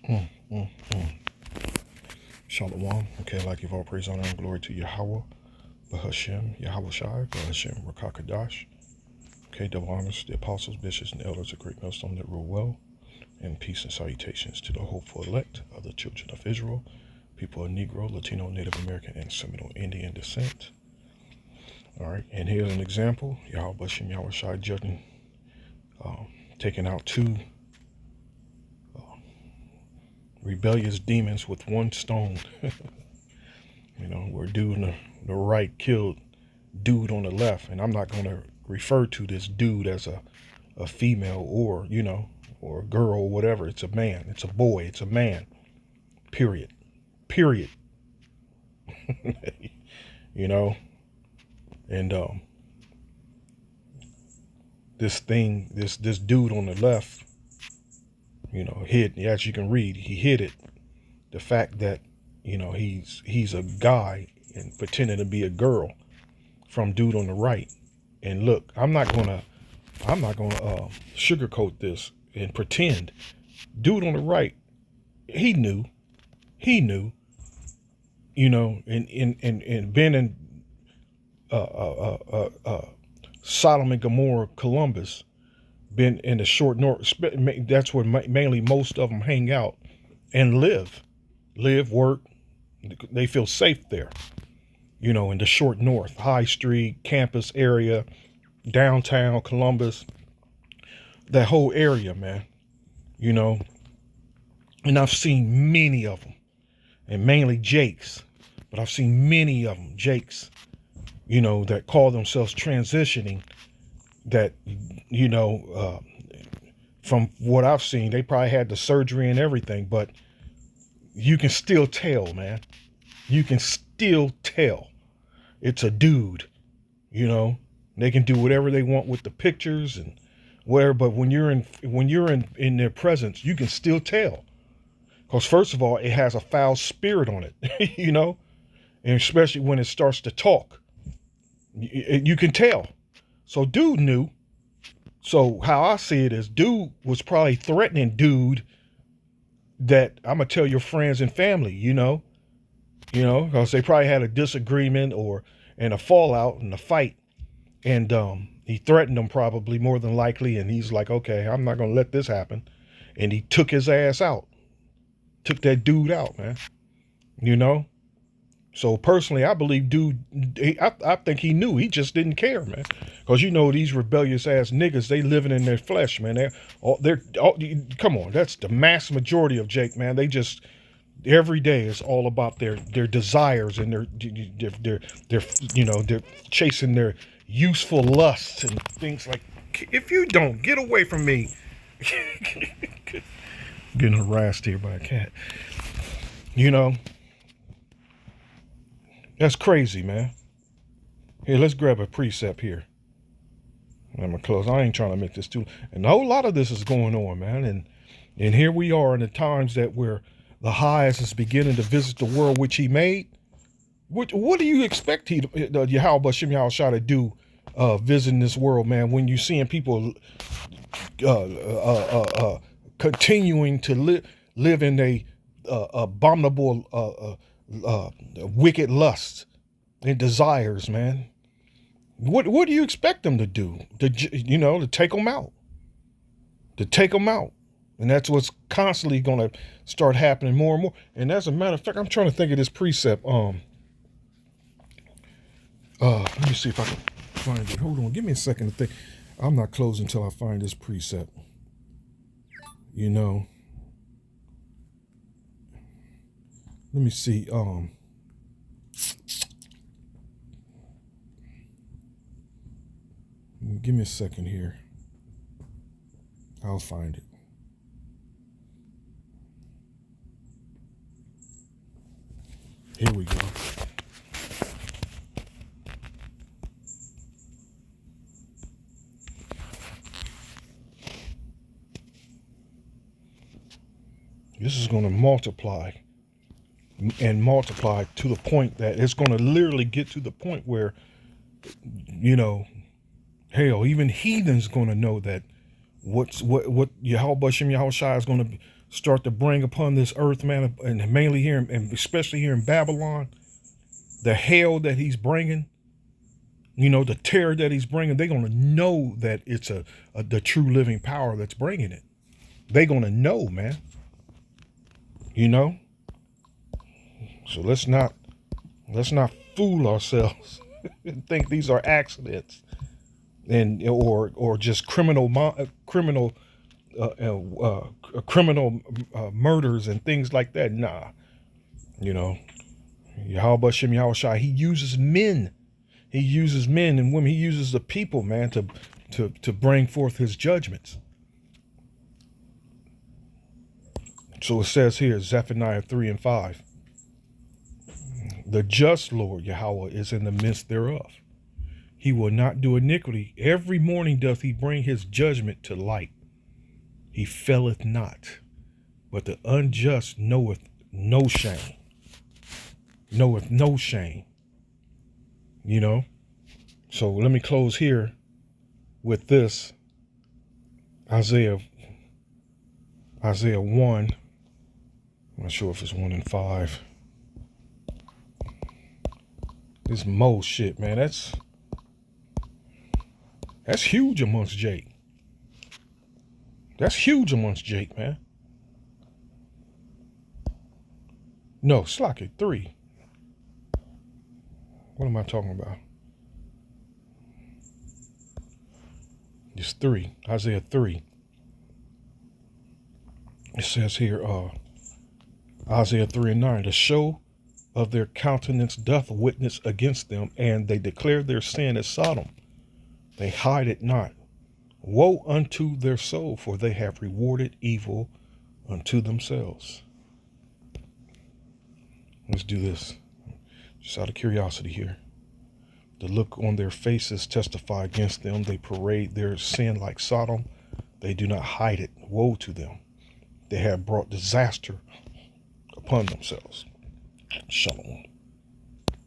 Mm, mm, mm. Shalom. Okay, like you've all praise, honor, and glory to Yahweh, Bahashem, Yahweh Shai, Bahashem, Rakakadash. Okay, double honors, the apostles, bishops, and elders of Great Millstone that rule well, and peace and salutations to the hopeful elect of the children of Israel, people of Negro, Latino, Native American, and Seminole Indian descent. All right, and here's an example: Yahweh Bahashem, Yahweh Shai judging, taking out two rebellious demons with one stone. Where dude on the right killed dude on the left, and I'm not going to refer to this dude as a female or or a girl or whatever. It's a man, it's a boy, it's a man, period. you know and this dude on the left, hid, as you can read, he hid it, the fact that he's a guy and pretending to be a girl from dude on the right. And look, I'm not gonna sugarcoat this and pretend. Dude on the right, he knew, he knew, and been in uh, uh, Sodom and Gomorrah, Columbus, been in the short north. That's where mainly most of them hang out and live, work. They feel safe there. In the short north, High Street, campus area, downtown Columbus, that whole area, man. You know, and I've seen many of them, and mainly Jakes, but I've seen many of them, Jakes, that call themselves transitioning. That from what I've seen, they probably had the surgery and everything, but you can still tell, man. You can still tell it's a dude. They can do whatever they want with the pictures and whatever, but when you're in their presence, you can still tell. Because first of all, it has a foul spirit on it, and especially when it starts to talk, you can tell. So dude knew. So how I see it is, dude was probably threatening dude that I'm gonna tell your friends and family, because they probably had a disagreement or and a fallout and a fight, and he threatened them probably more than likely, and he's like, okay, I'm not gonna let this happen, and he took his ass out, took that dude out, man. You know, so personally, I believe dude, I think he knew. He just didn't care, man. Because these rebellious ass niggas, they living in their flesh, man. Come on, that's the mass majority of Jake, man. They just every day is all about their desires and they're chasing their useful lusts and things like. If you don't get away from me, getting harassed here by a cat, you know. That's crazy, man. Here, let's grab a precept here. I'm gonna close. I ain't trying to make this too. And a whole lot of this is going on, man. And here we are in the times that where the highest is beginning to visit the world which He made. What do you expect Yahweh Bashem Yahushua to do, visiting this world, man? When you're seeing people continuing to live in a abominable wicked lusts and desires, man. What do you expect them to do? To take them out, and that's what's constantly going to start happening more and more. And as a matter of fact, I'm trying to think of this precept. Let me see if I can find it. Hold on, give me a second to think. I'm not closing until I find this precept. Let me see. Give me a second here. I'll find it. Here we go. This is going to multiply and multiply to the point that it's going to literally get to the point where, hell, even heathens going to know that what Yahweh Bashem Yahushua is going to start to bring upon this earth, man, and mainly here, and especially here in Babylon, the hell that he's bringing, the terror that he's bringing, they're going to know that it's the true living power that's bringing it. They're going to know, man. So let's not fool ourselves and think these are accidents and or just criminal murders and things like that. Nah, Yahweh Shem Yahushua, he uses men. He uses men and women. He uses the people, man, to bring forth his judgments. So it says here, Zephaniah 3:5. The just Lord Yahweh is in the midst thereof. He will not do iniquity. Every morning doth he bring his judgment to light. He faileth not, but the unjust knoweth no shame. Knoweth no shame. So let me close here with this. Isaiah 1. I'm not sure if it's 1 and 5. This Mo shit, man, that's huge amongst Jake. That's huge amongst Jake, man. No, Slock it, 3. What am I talking about? It's 3, Isaiah 3. It says here, Isaiah 3:9, the show of their countenance doth witness against them, and they declare their sin as Sodom. They hide it not. Woe unto their soul, for they have rewarded evil unto themselves. Let's do this, just out of curiosity here. The look on their faces testify against them. They parade their sin like Sodom. They do not hide it. Woe to them. They have brought disaster upon themselves. Shalom.